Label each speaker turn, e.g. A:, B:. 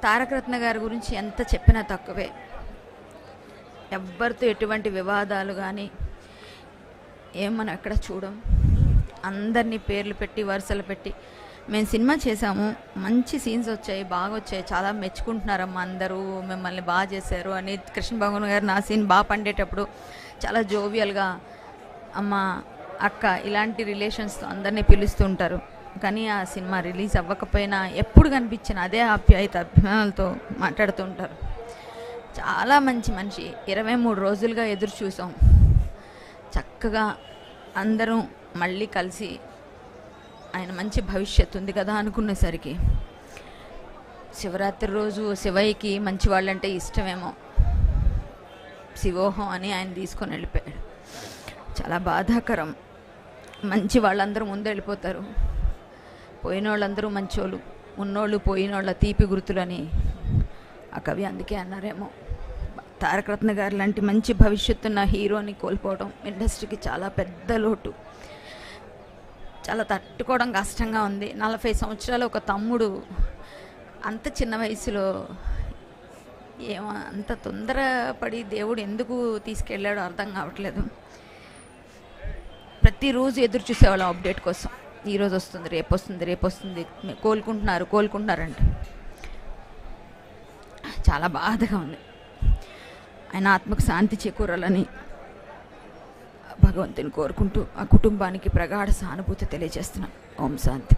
A: తారకరత్న గారి గురించి ఎంత చెప్పినా తక్కువే. ఎవ్వరితో ఎటువంటి వివాదాలు కానీ ఏం మనం ఎక్కడ చూడం. అందరినీ పేర్లు పెట్టి వరుసలు పెట్టి మేము సినిమా చేసాము, మంచి సీన్స్ వచ్చాయి, బాగా వచ్చాయి, చాలా మెచ్చుకుంటున్నారమ్మా అందరూ, మిమ్మల్ని బాగా చేశారు అని కృష్ణ భగవాన్ గారు నా సీన్ బాగా పండేటప్పుడు చాలా జోవియల్గా అమ్మ అక్క ఇలాంటి రిలేషన్స్తో అందరినీ పిలుస్తుంటారు. కానీ ఆ సినిమా రిలీజ్ అవ్వకపోయినా ఎప్పుడు కనిపించిన అదే ఆప్యాయత అభిమానులతో మాట్లాడుతూ ఉంటారు. చాలా మంచి మనిషి. 23 రోజులుగా ఎదురు చూసాం. చక్కగా అందరం మళ్ళీ కలిసి ఆయన మంచి భవిష్యత్తు ఉంది కదా అనుకునేసరికి శివరాత్రి రోజు శివయ్యకి మంచి వాళ్ళంటే ఇష్టమేమో, శివోహం అని ఆయన తీసుకొని వెళ్ళిపోయాడు. చాలా బాధాకరం. మంచి వాళ్ళందరూ ముందు వెళ్ళిపోతారు, పోయిన వాళ్ళందరూ మంచోళ్ళు, ఉన్నోళ్ళు పోయినోళ్ళ తీపి గుర్తులని ఆ కవి అందుకే అన్నారేమో. తారకరత్న గారు లాంటి మంచి భవిష్యత్తున్న హీరోని కోల్పోవడం ఇండస్ట్రీకి చాలా పెద్ద లోటు. చాలా తట్టుకోవడం కష్టంగా ఉంది. 40 సంవత్సరాలు ఒక తమ్ముడు అంత చిన్న వయసులో ఏమో అంత తొందరపడి దేవుడు ఎందుకు తీసుకెళ్ళాడో అర్థం కావట్లేదు. ప్రతిరోజు ఎదురు చూసేవాళ్ళం అప్డేట్ కోసం. ఈరోజు వస్తుంది, రేపు వస్తుంది, రేపు వస్తుంది, కోలుకుంటున్నారంటే చాలా బాధగా ఉంది. ఆయన ఆత్మకు శాంతి చేకూరాలని భగవంతుని కోరుకుంటూ ఆ కుటుంబానికి ప్రగాఢ సానుభూతి తెలియజేస్తున్నాను. ఓం శాంతి.